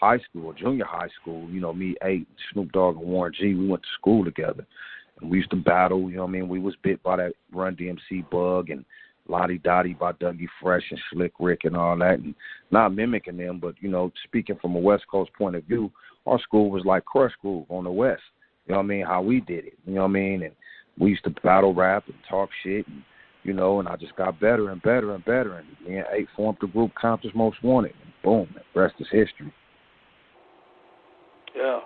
high school, junior high school, me, 8, Snoop Dogg and Warren G, we went to school together. And we used to battle, we was bit by that Run DMC bug and Lottie Dottie by Dougie Fresh and Slick Rick and all that. And not mimicking them, but, speaking from a West Coast point of view, our school was like Crush Groove on the West. How we did it, And we used to battle rap and talk shit and, and I just got better and better and better. And me and 8 formed the group Compton's Most Wanted. And boom, the rest is history. Yeah.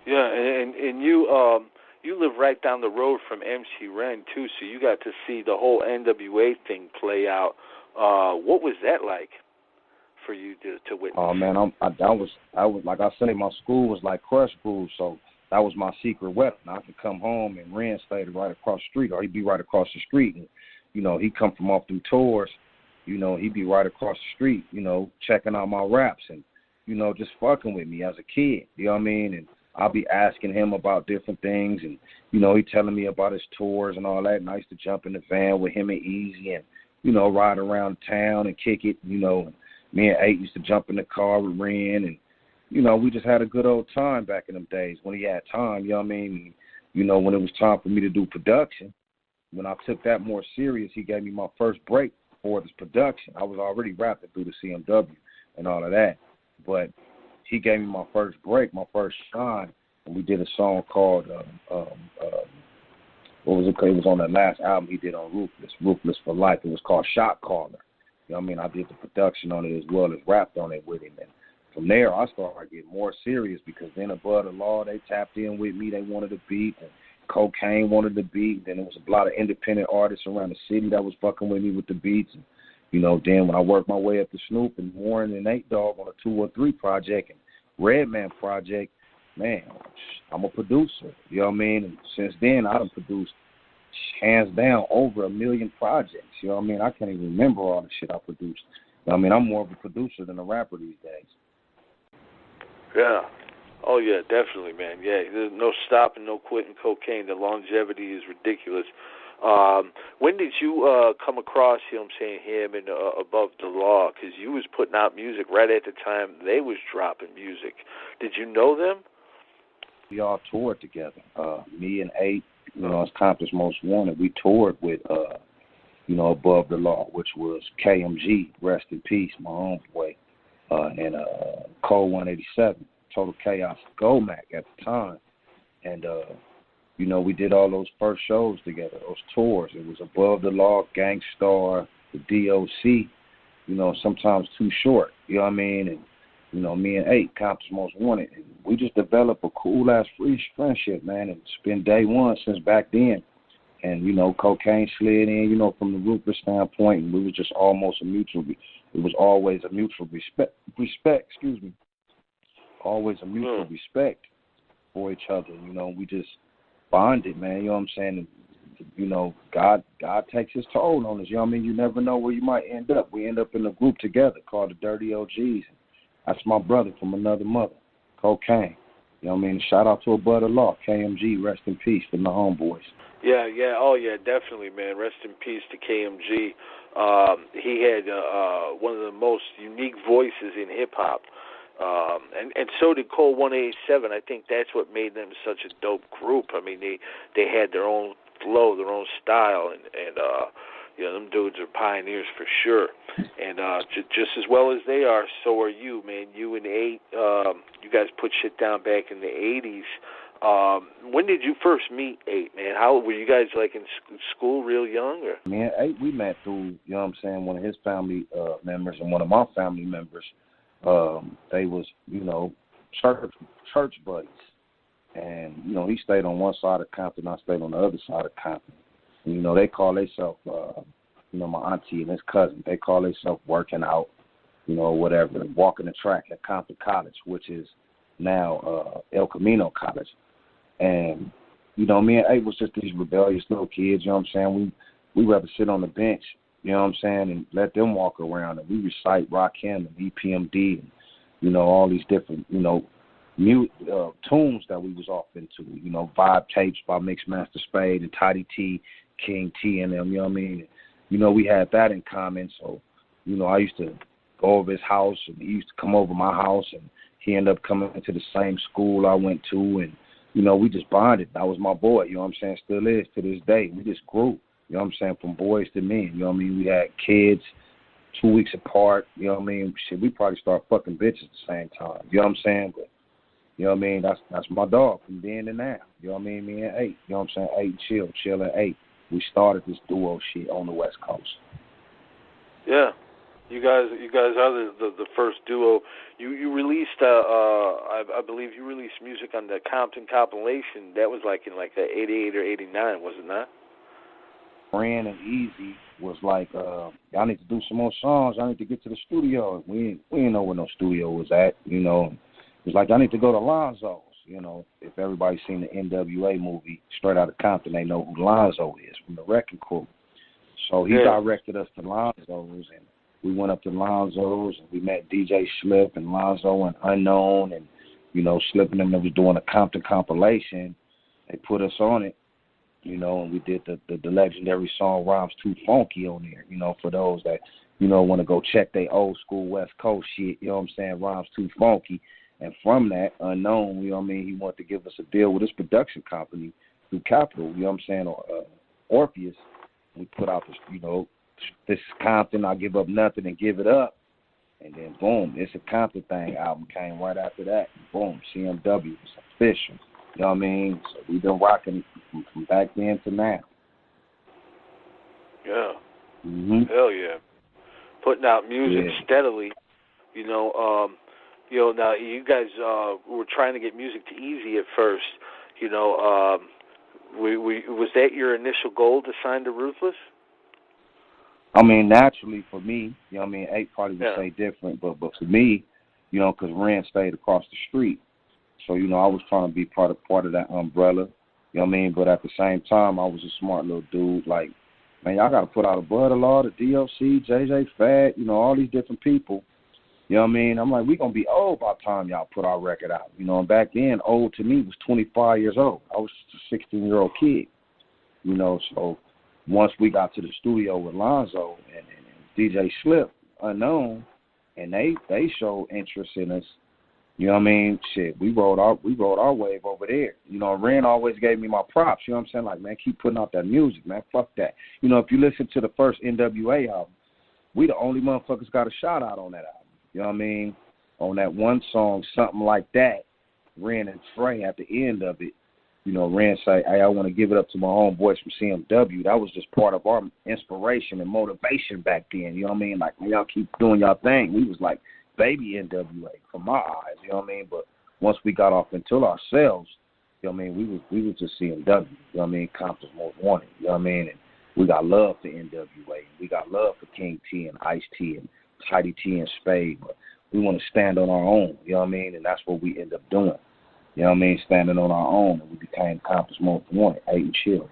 Yeah, and you live right down the road from MC Ren, too, so you got to see the whole NWA thing play out. What was that like for you to witness? Oh, man, I was like I say, my school was like Crush Groove, so that was my secret weapon. I could come home and Ren stayed right across the street, or he'd be right across the street. And, he'd come from off them tours, he'd be right across the street, checking out my raps and, just fucking with me as a kid, And I'll be asking him about different things and, he telling me about his tours and all that. And I used to jump in the van with him and Eazy and, ride around town and kick it, and me and 8 used to jump in the car with Ren and, we just had a good old time back in them days when he had time, And, when it was time for me to do production, when I took that more serious, he gave me my first break for this production. I was already rapping through the CMW and all of that, but he gave me my first break, my first shine, and we did a song called, what was it? It was on the last album he did on Ruthless for Life. It was called Shot Caller. I did the production on it as well as rapped on it with him. And from there, I started getting more serious because then Above the Law, they tapped in with me. They wanted a beat, and Cocaine wanted the beat. Then there was a lot of independent artists around the city that was fucking with me with the beats. And, then when I worked my way up to Snoop and Warren and 8 Dogg on a 213 project and Redman project, man, I'm a producer. And since then, I done produced, hands down, over 1 million projects. I can't even remember all the shit I produced. I'm more of a producer than a rapper these days. Yeah. Oh, yeah, definitely, man. Yeah, there's no stopping, no quitting Cocaine. The longevity is ridiculous. When did you come across, him and Above the Law? Because you was putting out music right at the time they was dropping music. Did you know them? We all toured together. Me and 8, as Compton's Most Wanted, we toured with, Above the Law, which was KMG, rest in peace, my homeboy, and Code 187. Total Chaos Gomac at the time. And, we did all those first shows together, those tours. It was Above the Law, Gangstar, the DOC, sometimes Too Short, And, me and 8, Compton's Most Wanted. And we just developed a cool-ass free friendship, man. And it's been day one since back then. And, Cocaine slid in, from the Ruthless standpoint, and we was just almost it was always a mutual respect, always a mutual respect for each other. We just bonded, man. You know what I'm saying? And, God takes his toll on us. You never know where you might end up. We end up in a group together called the Dirty OGs. That's my brother from another mother, Cocaine. Shout out to Above the Law, KMG, rest in peace from the homeboys. Yeah. Oh, yeah, definitely, man. Rest in peace to KMG. He had one of the most unique voices in hip-hop. And so did Cole 187. I think that's what made them such a dope group. They had their own flow, their own style, and them dudes are pioneers for sure. And just as well as they are, so are you, man. You and 8, you guys put shit down back in the 80s. When did you first meet 8, man? How were you guys, like, in school real young? Or? Me and 8, we met through, one of his family members and one of my family members. They was, church buddies. And, he stayed on one side of Compton, I stayed on the other side of Compton. And, they call themselves, my auntie and his cousin, they call themselves working out, whatever, walking the track at Compton College, which is now El Camino College. And, me and 8 was just these rebellious little kids, We rather sit on the bench, and let them walk around. And we recite Rakim and EPMD and, all these different, tunes that we was off into, vibe tapes by Mixmaster Spade and Tidy T, King T and them, we had that in common. So, I used to go over his house and he used to come over my house and he ended up coming to the same school I went to, and, you know, we just bonded. That was my boy, you know what I'm saying, still is to this day. We just grew, you know what I'm saying, from boys to men, you know what I mean? We had kids 2 weeks apart, you know what I mean? Shit, we probably started fucking bitches at the same time, you know what I'm saying? But, you know what I mean, that's my dog from then to now, you know what I mean? Me and 8, you know what I'm saying, 8 chill at 8. We started this duo shit on the West Coast. Yeah. You guys are the first duo. You released, I believe you released music on the Compton compilation. That was like in like the 88 or 89, was it not? Ren and Eazy was like, y'all need to do some more songs. I need to get to the studio. We didn't know where no studio was at, you know. It was like, I need to go to Lonzo's, you know. If everybody's seen the NWA movie, Straight Outta Compton, they know who Lonzo is from the Wrecking Crew. So he directed us to Lonzo's, and we went up to Lonzo's, and we met DJ Slip and Lonzo and Unknown, and, you know, Slip and them that was doing a Compton compilation. They put us on it, you know, and we did the legendary song Rhymes Too Funky on there, you know, for those that, you know, want to go check their old school West Coast shit, you know what I'm saying, Rhymes Too Funky. And from that, Unknown, you know what I mean, he wanted to give us a deal with his production company through Capitol, you know what I'm saying, or Orpheus. We put out this, you know, this Compton, I'll give up nothing and give it up. And then, boom, It's a Compton Thing album came right after that. Boom, CMW was official. You know what I mean? So we've been rocking from back then to now. Yeah. Mm-hmm. Hell yeah. Putting out music steadily. You know, now you guys were trying to get music to Eazy at first. You know, was that your initial goal to sign to Ruthless? I mean, naturally for me, you know what I mean, 8 probably would say different, but for me, you know, because Ren stayed across the street. So, you know, I was trying to be part of that umbrella, you know what I mean? But at the same time, I was a smart little dude. Like, man, y'all got to put out a Brother Law, the DOC, JJ Fad, you know, all these different people. You know what I mean? I'm like, we going to be old by the time y'all put our record out. You know, and back then, old to me was 25 years old. I was a 16-year-old kid. You know, so once we got to the studio with Lonzo and DJ Slip, Unknown, and they showed interest in us, you know what I mean? Shit, we rode our wave over there. You know, Ren always gave me my props. You know what I'm saying? Like, man, keep putting out that music, man. Fuck that. You know, if you listen to the first NWA album, we the only motherfuckers got a shout out on that album. You know what I mean? On that one song, Something Like That, Ren and Trey at the end of it, you know, Ren say, hey, I want to give it up to my homeboys from CMW. That was just part of our inspiration and motivation back then. You know what I mean? Like, man, y'all keep doing y'all thing. We was like baby NWA from my eyes, you know what I mean? But once we got off into ourselves, you know what I mean, we was just CMW, you know what I mean, Compton's Most Wanted, you know what I mean? And we got love for NWA. We got love for King T and Ice-T and Tidy T and Spade, but we want to stand on our own, you know what I mean? And that's what we end up doing, you know what I mean, standing on our own, and we became Compton's Most Wanted, 8 and Chill.